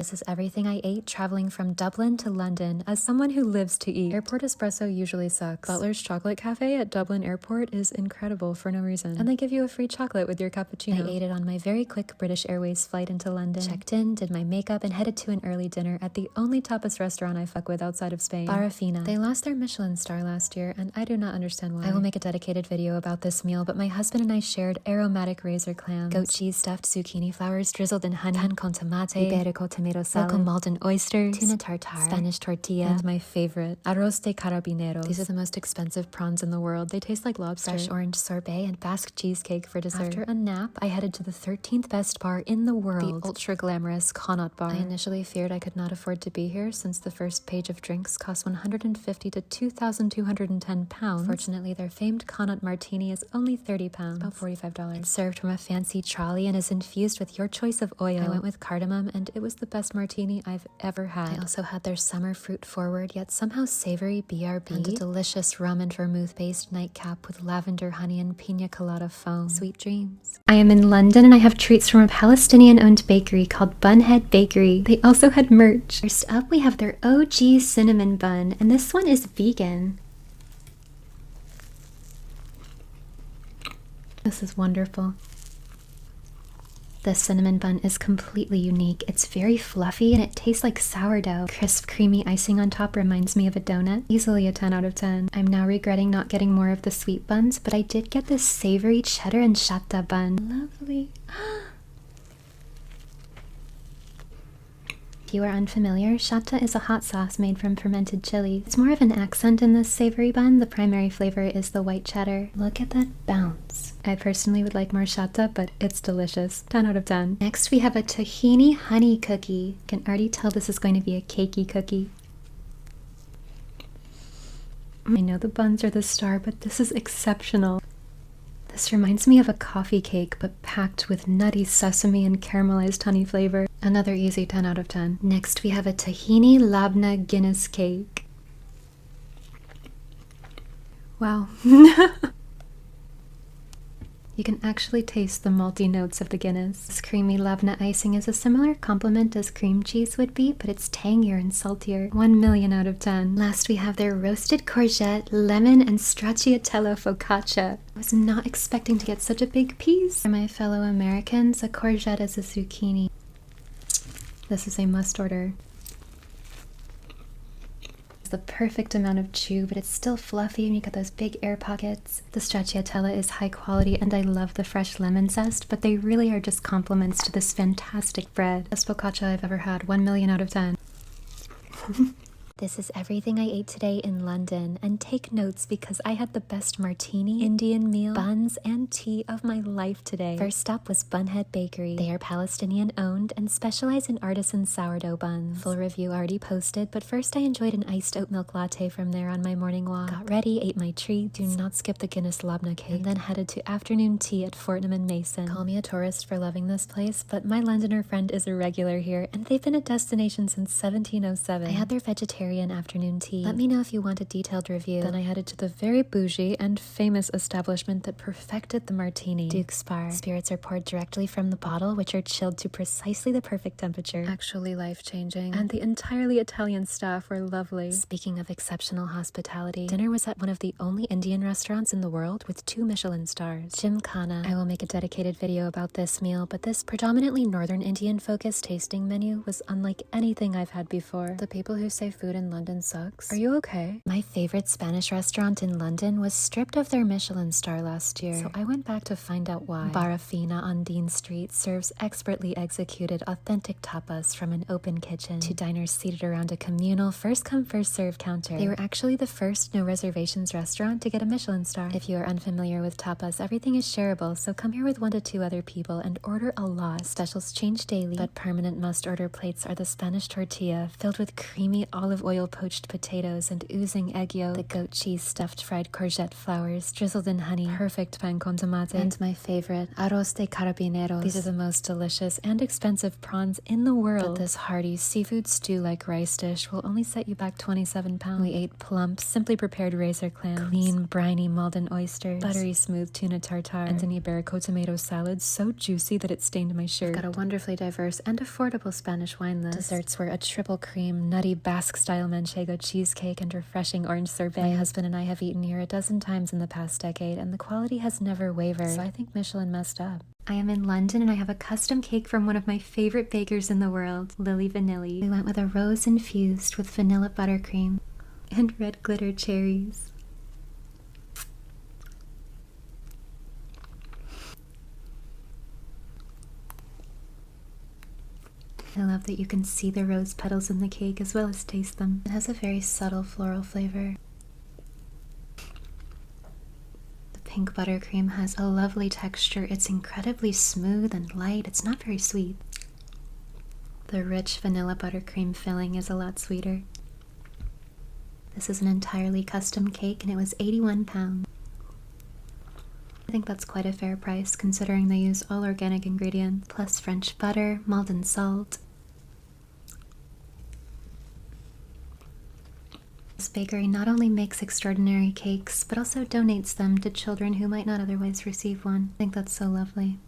This is everything I ate traveling from Dublin to London as someone who lives to eat. Airport espresso usually sucks. Butler's Chocolate Cafe at Dublin Airport is incredible for no reason. And they give you a free chocolate with your cappuccino. I ate it on my very quick British Airways flight into London. Checked in, did my makeup, and headed to an early dinner at the only tapas restaurant I fuck with outside of Spain, Barrafina. They lost their Michelin star last year, and I do not understand why. I will make a dedicated video about this meal, but my husband and I shared aromatic razor clams, goat cheese stuffed zucchini flowers drizzled in honey, pan con tomate, iberico tomato salad, local Malton oysters, tuna tartare, Spanish tortilla, and my favorite, arroz de carabineros. These are the most expensive prawns in the world. They taste like lobster. Fresh orange sorbet and Basque cheesecake for dessert. After a nap, I headed to the 13th best bar in the world, the ultra glamorous Connaught Bar. I initially feared I could not afford to be here since the first page of drinks cost $150 to £2,210. Fortunately, their famed Connaught martini is only £30, about $45. It's served from a fancy trolley and is infused with your choice of oil. I went with cardamom, and it was the best martini I've ever had. I also had their summer fruit forward yet somehow savory BRB and a delicious rum and vermouth based nightcap with lavender honey and pina colada foam. Sweet dreams. I am in London and I have treats from a Palestinian owned bakery called Bunhead Bakery. They also had merch. First up we have their OG cinnamon bun, and this one is vegan. This is wonderful. The cinnamon bun is completely unique. It's very fluffy and it tastes like sourdough. Crisp, creamy icing on top reminds me of a donut. Easily a 10 out of 10. I'm now regretting not getting more of the sweet buns, but I did get this savory cheddar and shatta bun. Lovely. If you are unfamiliar, shatta is a hot sauce made from fermented chili. It's more of an accent in this savory bun. The primary flavor is the white cheddar. Look at that bounce. I personally would like more shatta, but it's delicious. 10 out of 10. Next we have a tahini honey cookie. I can already tell this is going to be a cakey cookie. I know the buns are the star, but this is exceptional. This reminds me of a coffee cake, but packed with nutty sesame and caramelized honey flavor. Another easy 10 out of 10. Next we have a tahini labna Guinness cake. Wow. You can actually taste the malty notes of the Guinness. This creamy labna icing is a similar compliment as cream cheese would be, but it's tangier and saltier. 1,000,000 out of 10. Last we have their roasted courgette, lemon, and stracciatella focaccia. I was not expecting to get such a big piece. For my fellow Americans, a courgette is a zucchini. This is a must order. The perfect amount of chew, but it's still fluffy and you got those big air pockets. The stracciatella is high quality and I love the fresh lemon zest, but they really are just compliments to this fantastic bread. Best focaccia I've ever had. 1,000,000 out of 10. This is everything I ate today in London, and take notes because I had the best martini, Indian meal, buns, and tea of my life today. First up was Bunhead Bakery. They are Palestinian owned and specialize in artisan sourdough buns. Full review already posted, but first I enjoyed an iced oat milk latte from there on my morning walk. Got ready, ate my treat, do not skip the Guinness labna cake, and then headed to afternoon tea at Fortnum and Mason. Call me a tourist for loving this place, but my Londoner friend is a regular here, and they've been a destination since 1707. I had their vegetarian afternoon tea. Let me know if you want a detailed review. Then I headed to the very bougie and famous establishment that perfected the martini, Duke's Bar. Spirits are poured directly from the bottle, which are chilled to precisely the perfect temperature. Actually life-changing. And the entirely Italian staff were lovely. Speaking of exceptional hospitality, dinner was at one of the only Indian restaurants in the world with 2 Michelin stars, Gymkhana. I will make a dedicated video about this meal, but this predominantly Northern Indian-focused tasting menu was unlike anything I've had before. The people who say food in London sucks. Are you okay? My favorite Spanish restaurant in London was stripped of their Michelin star last year, so I went back to find out why. Barrafina on Dean Street serves expertly executed authentic tapas from an open kitchen to diners seated around a communal first-come first-served counter. They were actually the first no reservations restaurant to get a Michelin star. If you are unfamiliar with tapas, everything is shareable, so come here with 1 to 2 other people and order a lot. Specials change daily, but permanent must-order plates are the Spanish tortilla filled with creamy olive oil oil poached potatoes and oozing egg yolk, the goat cheese stuffed fried courgette flowers drizzled in honey, perfect pan con tomate, and my favorite, arroz de carabineros. These are the most delicious and expensive prawns in the world, but this hearty seafood stew-like rice dish will only set you back 27 pounds. We ate plump, simply prepared razor clams, clean, briny Malden oysters, buttery smooth tuna tartare, and an Iberico tomato salad so juicy that it stained my shirt. We've got a wonderfully diverse and affordable Spanish wine list. Desserts were a triple cream, nutty Basque-style manchego cheesecake and refreshing orange sorbet. My husband and I have eaten here a dozen times in the past decade, and the quality has never wavered, so I think Michelin messed up. I am in London and I have a custom cake from one of my favorite bakers in the world, Lily Vanilli. We went with a rose infused with vanilla buttercream and red glitter cherries. I love that you can see the rose petals in the cake as well as taste them. It has a very subtle floral flavor. The pink buttercream has a lovely texture. It's incredibly smooth and light. It's not very sweet. The rich vanilla buttercream filling is a lot sweeter. This is an entirely custom cake and it was £81. I think that's quite a fair price considering they use all organic ingredients, plus French butter, Malden salt. This bakery not only makes extraordinary cakes, but also donates them to children who might not otherwise receive one. I think that's so lovely.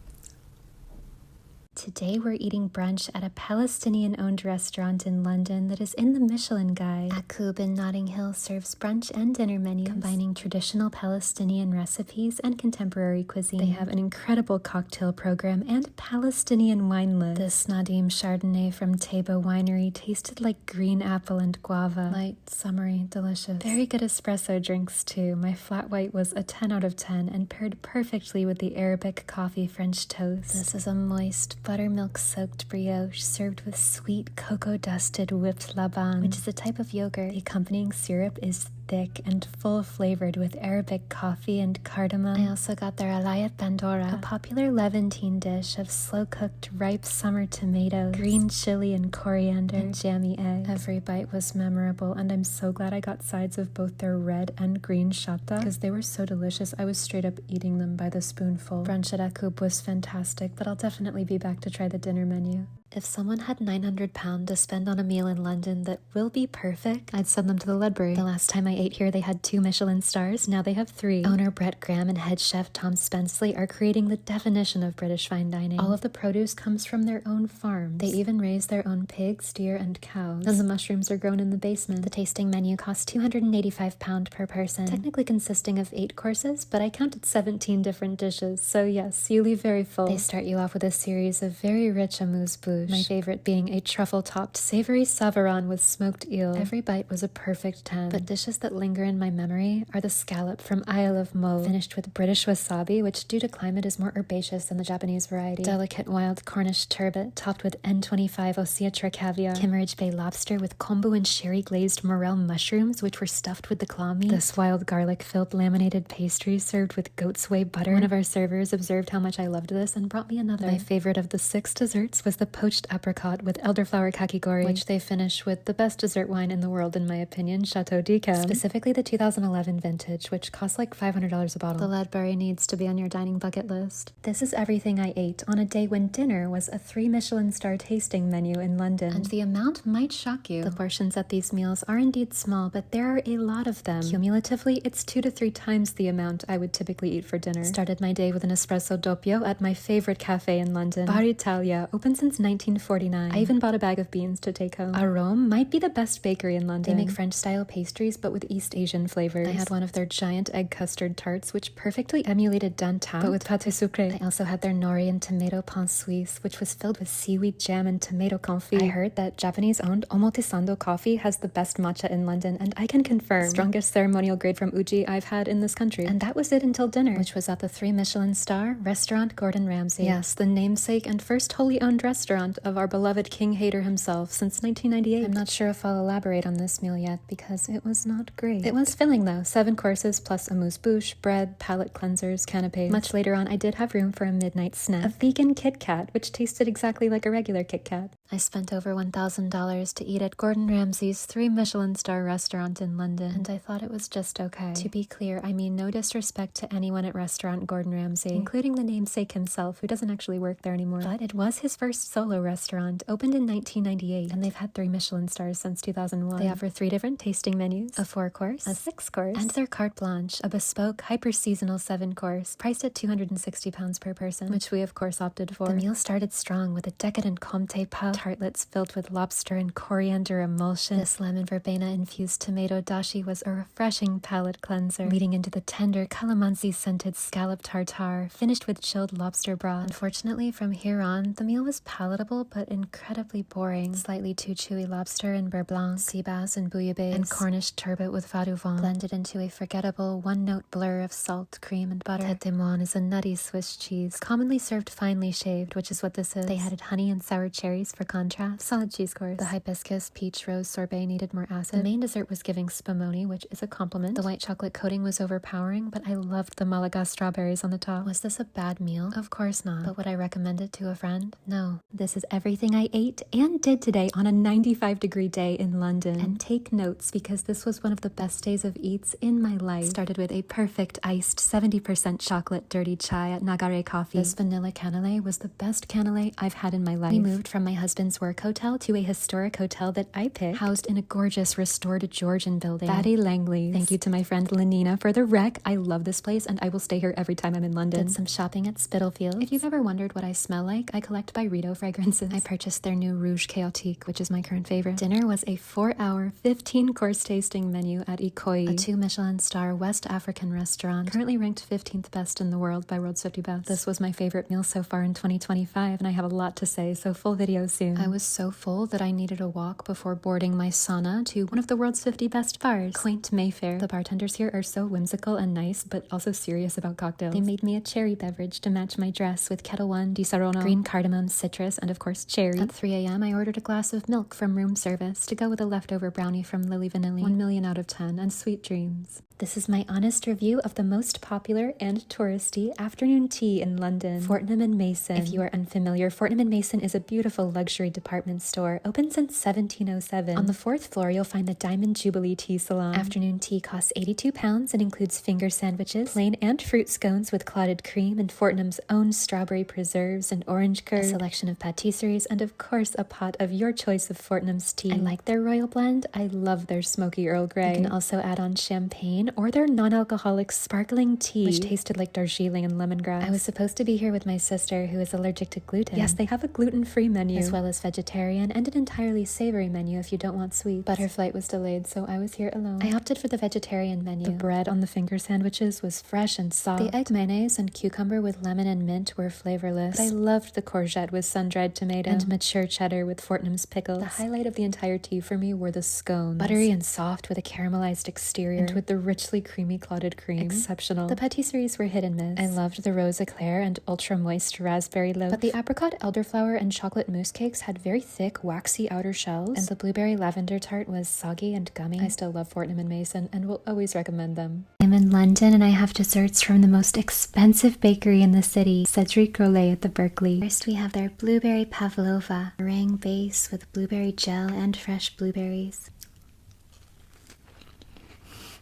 Today we're eating brunch at a Palestinian-owned restaurant in London that is in the Michelin Guide. Akub in Notting Hill serves brunch and dinner menus, combining traditional Palestinian recipes and contemporary cuisine. They have an incredible cocktail program and Palestinian wine list. This Nadim Chardonnay from Teba Winery tasted like green apple and guava. Light, summery, delicious. Very good espresso drinks too. My flat white was a 10 out of 10 and paired perfectly with the Arabic coffee French toast. This is a moist, buttermilk-soaked brioche served with sweet cocoa-dusted whipped laban, which is a type of yogurt. The accompanying syrup is thick and full-flavored with Arabic coffee and cardamom. I also got their alayat bandora, a popular Levantine dish of slow-cooked ripe summer tomatoes, green chili and coriander, and jammy eggs. Every bite was memorable, and I'm so glad I got sides of both their red and green shatta because they were so delicious. I was straight up eating them by the spoonful. Brunch at Akub was fantastic, but I'll definitely be back to try the dinner menu. If someone had £900 to spend on a meal in London that will be perfect, I'd send them to the Ledbury. The last time I ate here, they had 2 Michelin stars. Now they have 3. Owner Brett Graham and head chef Tom Spenceley are creating the definition of British fine dining. All of the produce comes from their own farms. They even raise their own pigs, deer, and cows. And the mushrooms are grown in the basement. The tasting menu costs £285 per person, technically consisting of 8 courses, but I counted 17 different dishes. So yes, you leave very full. They start you off with a series of very rich amuse-bouche. My favorite being a truffle-topped savory savarin with smoked eel. Every bite was a perfect 10, but dishes that linger in my memory are the scallop from Isle of Mo, finished with British wasabi, which due to climate is more herbaceous than the Japanese variety. Delicate wild Cornish turbot, topped with N25 Osiatra caviar. Kimmeridge Bay lobster with kombu and sherry glazed morel mushrooms, which were stuffed with the claw meat. This wild garlic-filled laminated pastry served with goat's whey butter. One of our servers observed how much I loved this and brought me another. My favorite of the 6 desserts was the poached apricot with elderflower kakigori, which they finish with the best dessert wine in the world in my opinion, Chateau d'Yquem, specifically the 2011 vintage, which costs like $500 a bottle. The Ledbury needs to be on your dining bucket list. This is everything I ate on a day when dinner was a 3 Michelin star tasting menu in London, and the amount might shock you. The portions at these meals are indeed small, but there are a lot of them. Cumulatively, it's 2 to 3 times the amount I would typically eat for dinner. Started my day with an espresso doppio at my favorite cafe in London, Bar Italia, open since 1949. I even bought a bag of beans to take home. Arome might be the best bakery in London. They make French-style pastries, but with East Asian flavors. I had one of their giant egg custard tarts, which perfectly emulated dantin, but with pâte sucrée. I also had their nori and tomato pain suisse, which was filled with seaweed jam and tomato confit. I heard that Japanese-owned Omotesando coffee has the best matcha in London, and I can confirm, strongest ceremonial grade from Uji I've had in this country. And that was it until dinner, which was at the 3 Michelin star restaurant Gordon Ramsay. Yes, the namesake and first wholly owned restaurant of our beloved King Hater himself since 1998. I'm not sure if I'll elaborate on this meal yet because it was not great. It was filling though, 7 courses plus amuse-bouche, bread, palate cleansers, canapes. Much later on, I did have room for a midnight snack, a vegan Kit Kat, which tasted exactly like a regular Kit Kat. I spent over $1,000 to eat at Gordon Ramsay's 3 Michelin star restaurant in London, and I thought it was just okay. To be clear, I mean no disrespect to anyone at restaurant Gordon Ramsay, including the namesake himself, who doesn't actually work there anymore. But it was his first solo restaurant, opened in 1998, and they've had 3 Michelin stars since 2001. They offer 3 different tasting menus, a 4-course, a 6-course, and their carte blanche, a bespoke, hyper-seasonal 7-course, priced at £260 per person, which we of course opted for. The meal started strong with a decadent comté pau, tartlets filled with lobster and coriander emulsion. This lemon verbena infused tomato dashi was a refreshing palate cleanser, leading into the tender calamansi scented scallop tartare, finished with chilled lobster broth. Unfortunately, from here on, the meal was palatable but incredibly boring. Slightly too chewy lobster and beurre blanc, sea bass and bouillabaisse, and Cornish turbot with vin du vent, blended into a forgettable one-note blur of salt, cream, and butter. Tête de moine is a nutty Swiss cheese, commonly served finely shaved, which is what this is. They added honey and sour cherries for contrast. Solid cheese course. The hibiscus peach rose sorbet needed more acid. The main dessert was giving spumoni, which is a compliment. The white chocolate coating was overpowering, but I loved the Malaga strawberries on the top. Was this a bad meal? Of course not. But would I recommend it to a friend? No. This is everything I ate and did today on a 95-degree day in London. And take notes, because this was one of the best days of eats in my life. Started with a perfect iced 70% chocolate dirty chai at Nagare Coffee. This vanilla cannelé was the best cannelé I've had in my life. We moved from my husband's work hotel to a historic hotel that I picked, housed in a gorgeous restored Georgian building. Batty Langleys. Thank you to my friend Lenina for the rec. I love this place and I will stay here every time I'm in London. Did some shopping at Spitalfields. If you've ever wondered what I smell like, I collect Byredo fragrances. I purchased their new Rouge Chaotique, which is my current favorite. Dinner was a 4-hour, 15-course tasting menu at Ikoyi, a 2 Michelin star West African restaurant, currently ranked 15th best in the world by World's 50 Best. This was my favorite meal so far in 2025, and I have a lot to say, so full video soon. I was so full that I needed a walk before boarding my sauna to one of the world's 50 best bars, quaint Mayfair. The bartenders here are so whimsical and nice, but also serious about cocktails. They made me a cherry beverage to match my dress with Kettle One, Di Saronno, green cardamom, citrus, and of course cherry. At 3 a.m. I ordered a glass of milk from room service to go with a leftover brownie from Lily Vanilli, 1 million out of 10, and sweet dreams. This is my honest review of the most popular and touristy afternoon tea in London, Fortnum & Mason. If you are unfamiliar, Fortnum & Mason is a beautiful luxury department store, open since 1707. On the 4th floor, you'll find the Diamond Jubilee Tea Salon. Afternoon tea costs £82 and includes finger sandwiches, plain and fruit scones with clotted cream, and Fortnum's own strawberry preserves and orange curd, a selection of patisseries, and of course a pot of your choice of Fortnum's tea. I like their royal blend. I love their smoky Earl Grey. You can also add on champagne or their non-alcoholic sparkling tea, which tasted like Darjeeling and lemongrass. I was supposed to be here with my sister, who is allergic to gluten. Yes, they have a gluten-free menu, as well as vegetarian and an entirely savory menu if you don't want sweets. But her flight was delayed, so I was here alone. I opted for the vegetarian menu. The bread on the finger sandwiches was fresh and soft. The egg mayonnaise and cucumber with lemon and mint were flavorless, but I loved the courgette with sun-dried tomato and mature cheddar with Fortnum's pickles. The highlight of the entire tea for me were the scones, buttery and soft with a caramelized exterior and with the richly creamy clotted cream. Exceptional. The patisseries were hit and miss. I loved the rose eclair and ultra moist raspberry loaf, but the apricot elderflower and chocolate mousse cakes had very thick waxy outer shells, and the blueberry lavender tart was soggy and gummy. I still love Fortnum & Mason and will always recommend them. I'm in London and I have desserts from the most expensive bakery in the city, Cedric Grolet at the Berkeley. First we have their blueberry pavlova, meringue base with blueberry gel and fresh blueberries.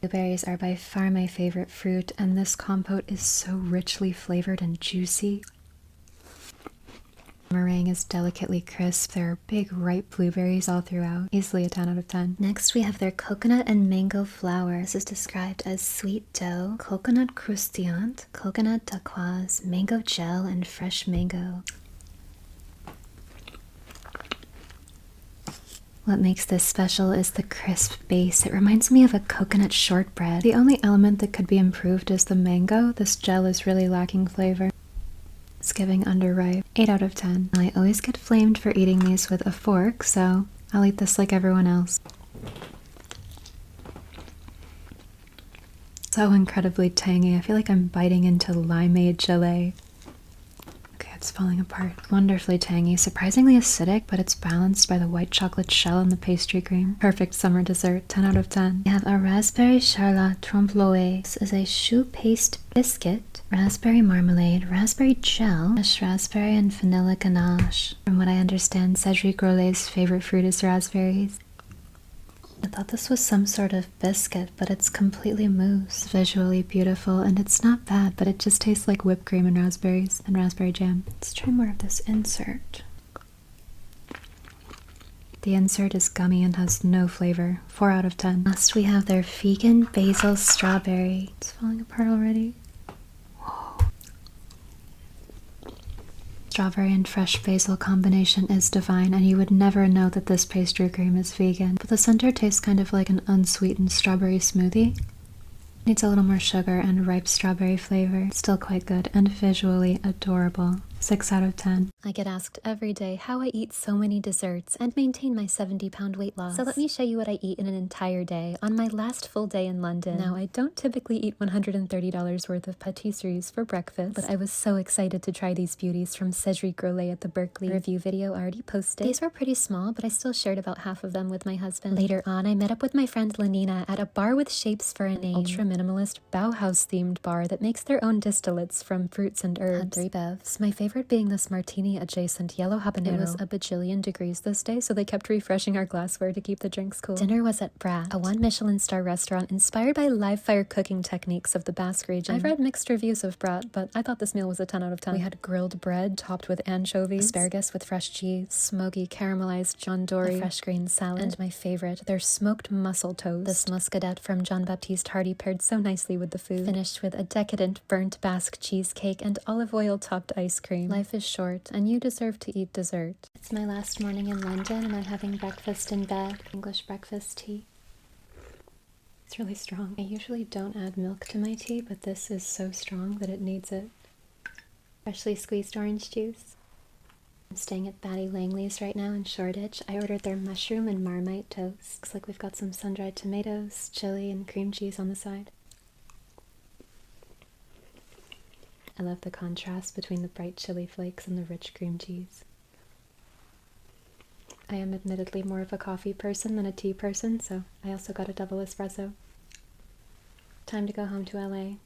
Blueberries are by far my favorite fruit, and this compote is so richly flavored and juicy. Meringue is delicately crisp. There are big ripe blueberries all throughout. Easily a 10 out of 10. Next we have their coconut and mango flour. This is described as sweet dough, coconut croustillant, coconut dacquoise, mango gel, and fresh mango. What makes this special is the crisp base. It reminds me of a coconut shortbread. The only element that could be improved is the mango. This gel is really lacking flavor. It's giving underripe. 8 out of 10. I always get flamed for eating these with a fork, so I'll eat this like everyone else. So incredibly tangy. I feel like I'm biting into limeade gelée. Okay, it's falling apart. Wonderfully tangy, surprisingly acidic, but it's balanced by the white chocolate shell and the pastry cream. Perfect summer dessert, 10 out of 10. We have a raspberry charlotte trompe l'oeil. This is a choux paste biscuit, raspberry marmalade, raspberry gel, fresh raspberry, and vanilla ganache. From what I understand, Cedric Grolet's favorite fruit is raspberries. I thought this was some sort of biscuit, but it's completely mousse. Visually beautiful, and it's not bad, but it just tastes like whipped cream and raspberries and raspberry jam. Let's try more of this insert. The insert is gummy and has no flavor. 4 out of 10. Last we have their vegan basil strawberry. It's falling apart already. Strawberry and fresh basil combination is divine, and you would never know that this pastry cream is vegan. But the center tastes kind of like an unsweetened strawberry smoothie. Needs a little more sugar and ripe strawberry flavor. Still quite good and visually adorable. 6 out of 10. I get asked every day how I eat so many desserts and maintain my 70-pound weight loss. So let me show you what I eat in an entire day on my last full day in London. Now, I don't typically eat $130 worth of patisseries for breakfast, but I was so excited to try these beauties from Cedric Grolet at the Berkeley review video already posted. These were pretty small, but I still shared about half of them with my husband. Later on, I met up with my friend Lenina at a bar with shapes for a name. Ultra minimalist Bauhaus-themed bar that makes their own distillates from fruits and herbs. Had 3 bevs. My favorite being this martini-adjacent yellow habanero. It was a bajillion degrees this day, so they kept refreshing our glassware to keep the drinks cool. Dinner was at Brat, a 1 Michelin star restaurant inspired by live fire cooking techniques of the Basque region. I've read mixed reviews of Brat, but I thought this meal was a 10 out of 10. We had grilled bread topped with anchovies, asparagus with fresh cheese, smoky caramelized John Dory, a fresh green salad, and my favorite, their smoked mussel toast. This muscadet from John Baptiste Hardy paired so nicely with the food, finished with a decadent burnt Basque cheesecake and olive oil topped ice cream. Life is short, and you deserve to eat dessert. It's my last morning in London, and I'm having breakfast in bed. English breakfast tea. It's really strong. I usually don't add milk to my tea, but this is so strong that it needs it. Freshly squeezed orange juice. I'm staying at Batty Langleys right now in Shoreditch. I ordered their mushroom and marmite toast. Looks like we've got some sun-dried tomatoes, chili, and cream cheese on the side. I love the contrast between the bright chili flakes and the rich cream cheese. I am admittedly more of a coffee person than a tea person, so I also got a double espresso. Time to go home to LA.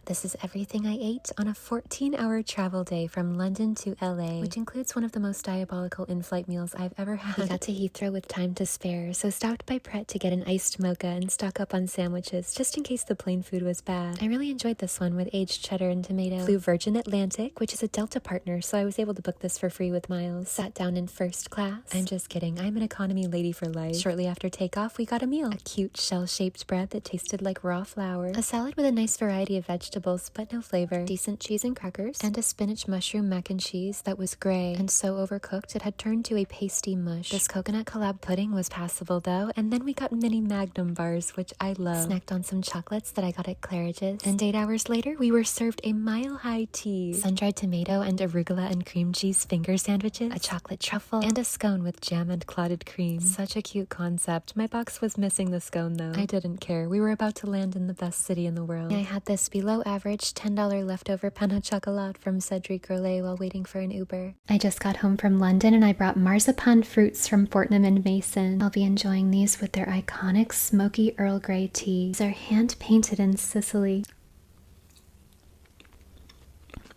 This is everything I ate on a 14-hour travel day from London to LA, which includes one of the most diabolical in-flight meals I've ever had. We got to Heathrow with time to spare, so stopped by Pret to get an iced mocha and stock up on sandwiches, just in case the plane food was bad. I really enjoyed this one with aged cheddar and tomato. Flew Virgin Atlantic, which is a Delta partner, so I was able to book this for free with miles. Sat down in first class. I'm just kidding, I'm an economy lady for life. Shortly after takeoff, we got a meal. A cute shell-shaped bread that tasted like raw flour. A salad with a nice variety of vegetables, but no flavor. Decent cheese and crackers, and a spinach mushroom mac and cheese that was gray and so overcooked it had turned to a pasty mush. This coconut collab pudding was passable though, and then we got mini Magnum bars, which I love. Snacked on some chocolates that I got at Claridge's, and 8 hours later we were served a mile-high tea, sun-dried tomato and arugula and cream cheese finger sandwiches, a chocolate truffle, and a scone with jam and clotted cream. Such a cute concept. My box was missing the scone though. I didn't care. We were about to land in the best city in the world. I had this below average $10 leftover pain au chocolat from Cedric Grolet while waiting for an Uber. I just got home from London and I brought Marzipan fruits from Fortnum and Mason. I'll be enjoying these with their iconic smoky Earl Grey tea. These are hand-painted in Sicily.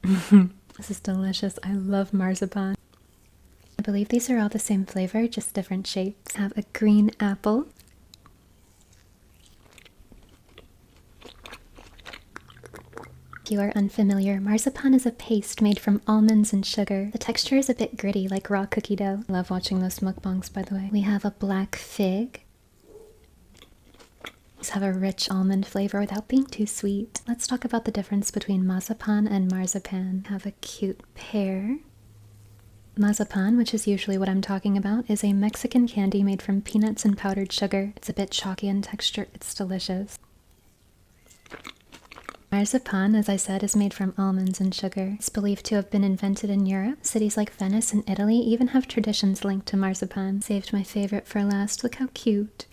This is delicious. I love marzipan. I believe these are all the same flavor, just different shapes. I have a green apple. If you are unfamiliar, marzipan is a paste made from almonds and sugar. The texture is a bit gritty, like raw cookie dough. I love watching those mukbangs, by the way. We have a black fig. These have a rich almond flavor without being too sweet. Let's talk about the difference between marzipan and marzipan. We have a cute pear. Marzipan, which is usually what I'm talking about, is a Mexican candy made from peanuts and powdered sugar. It's a bit chalky in texture. It's delicious. Marzipan, as I said, is made from almonds and sugar. It's believed to have been invented in Europe. Cities like Venice and Italy even have traditions linked to marzipan. Saved my favorite for last. Look how cute.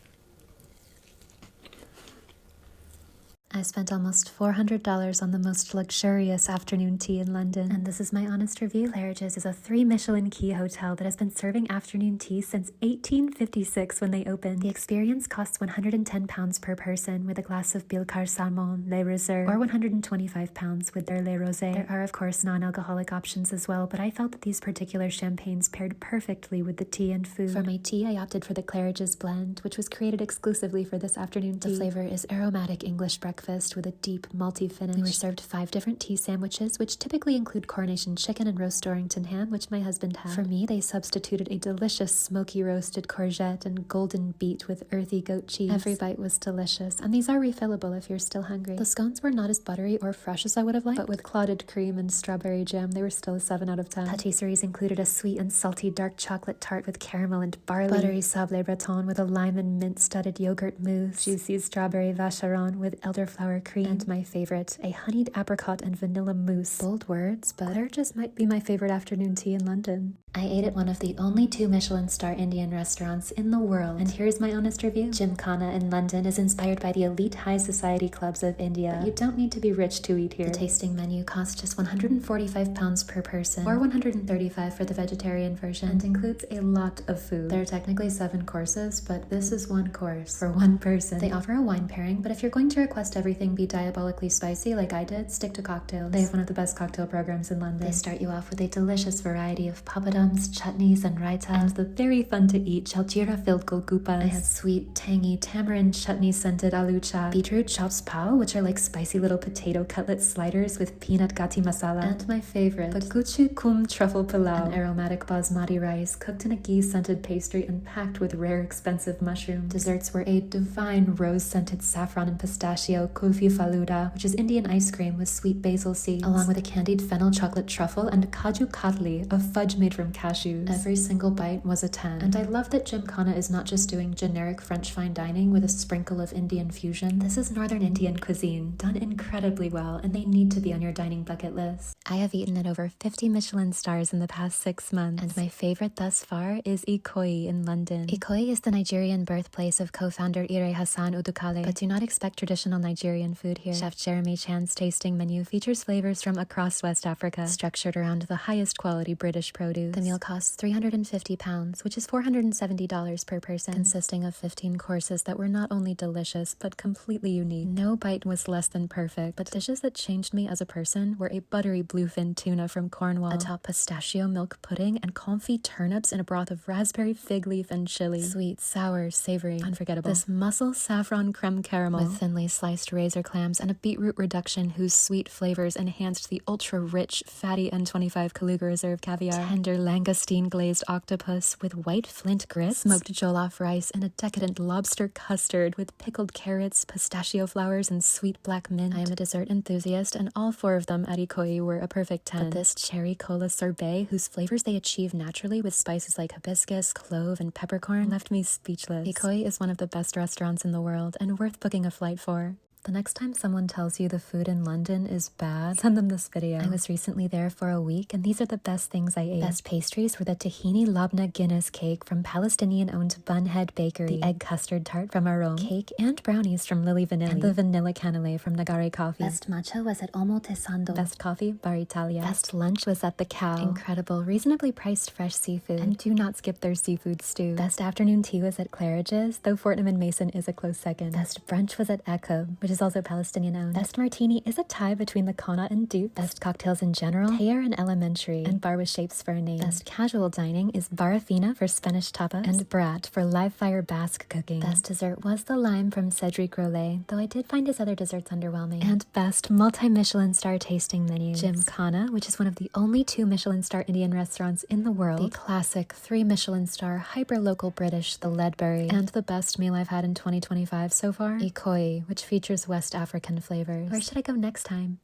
I spent almost $400 on the most luxurious afternoon tea in London, and this is my honest review. Claridge's is a 3-Michelin key hotel that has been serving afternoon tea since 1856 when they opened. The experience costs £110 per person with a glass of Bilkar Salmon, Le Reserve, or £125 with their Le Rosé. There are of course non-alcoholic options as well, but I felt that these particular champagnes paired perfectly with the tea and food. For my tea, I opted for the Claridge's blend, which was created exclusively for this afternoon tea. The flavor is aromatic English breakfast with a deep malty finish. We were served 5 different tea sandwiches, which typically include coronation chicken and roast Dorrington ham, which my husband had. For me, they substituted a delicious smoky roasted courgette and golden beet with earthy goat cheese. Every bite was delicious, and these are refillable if you're still hungry. The scones were not as buttery or fresh as I would have liked, but with clotted cream and strawberry jam, they were still a 7 out of 10. Patisseries included a sweet and salty dark chocolate tart with caramel and barley, buttery sablé breton with a lime and mint studded yogurt mousse, juicy strawberry vacheron with elderflower cream, and my favorite, a honeyed apricot and vanilla mousse. Bold words, but Claridge's might be my favorite afternoon tea in London. I ate at one of the only 2 Michelin star Indian restaurants in the world, and here's my honest review. Gymkhana in London is inspired by the elite high society clubs of India, but you don't need to be rich to eat here. The tasting menu costs just £145 per person, or $135 for the vegetarian version, and includes a lot of food. There are technically 7 courses, but this is 1 course for 1 person. They offer a wine pairing, but if you're going to request everything be diabolically spicy like I did, stick to cocktails. They have one of the best cocktail programs in London. They start you off with a delicious variety of papadums, chutneys, and raita, and the very fun to eat jaljeera-filled golgupas. I had sweet, tangy, tamarind chutney-scented aloo chaat, beetroot chops pao, which are like spicy little potato cutlet sliders with peanut gati masala, and my favorite, bakuchu kum truffle pilau, an aromatic basmati rice cooked in a ghee-scented pastry and packed with rare expensive mushrooms. Desserts were a divine rose-scented saffron and pistachio kulfi faluda, which is Indian ice cream with sweet basil seeds, along with a candied fennel chocolate truffle and kaju katli, a fudge made from cashews. Every single bite was a 10. And I love that Gymkhana is not just doing generic French fine dining with a sprinkle of Indian fusion. This is Northern Indian cuisine, done incredibly well, and they need to be on your dining bucket list. I have eaten at over 50 Michelin stars in the past 6 months, and my favorite thus far is Ikoyi in London. Ikoyi is the Nigerian birthplace of co-founder Ire Hassan Udukale, but do not expect traditional Nigerian food here. Chef Jeremy Chan's tasting menu features flavors from across West Africa, structured around the highest quality British produce. The meal costs £350, which is $470 per person, consisting of 15 courses that were not only delicious, but completely unique. No bite was less than perfect, but dishes that changed me as a person were a buttery bluefin tuna from Cornwall, atop pistachio milk pudding, and confit turnips in a broth of raspberry, fig leaf, and chili. Sweet, sour, savory, unforgettable. This mussel saffron creme caramel with thinly sliced razor clams and a beetroot reduction whose sweet flavors enhanced the ultra-rich, fatty N25 Kaluga Reserve caviar. Tender langoustine glazed octopus with white flint grits, smoked jollof rice, and a decadent lobster custard with pickled carrots, pistachio flowers, and sweet black mint. I am a dessert enthusiast, and all 4 of them at Ikoyi were a perfect 10. But this cherry cola sorbet, whose flavors they achieve naturally with spices like hibiscus, clove, and peppercorn, left me speechless. Ikoyi is one of the best restaurants in the world, and worth booking a flight for. The next time someone tells you the food in London is bad, send them this video. I was recently there for a week, and these are the best things I ate. Best pastries were the tahini labna Guinness cake from Palestinian-owned Bunhead Bakery, the egg custard tart from Arom, cake and brownies from Lily Vanilli, and the vanilla cannelé from Nagari Coffee. Best matcha was at Omo Tesando. Best coffee, Bar Italia. Best lunch was at the Cow. Incredible, reasonably priced fresh seafood, and do not skip their seafood stew. Best afternoon tea was at Claridge's, though Fortnum and Mason is a close second. Best brunch was at Akub, which is also Palestinian owned. Best martini is a tie between the Kona and Duke. Best cocktails in general, Taylor and Elementary, and bar with shapes for a name. Best casual dining is Barrafina for Spanish tapas, and Brat for live fire Basque cooking. Best dessert was the lime from Cedric Grolet, though I did find his other desserts underwhelming. And best multi-Michelin star tasting menu, Gymkhana, which is one of the only 2 Michelin star Indian restaurants in the world, the classic 3 Michelin star hyper-local British, the Ledbury, and the best meal I've had in 2025 so far, Ikoyi, which features West African flavors. Where should I go next time?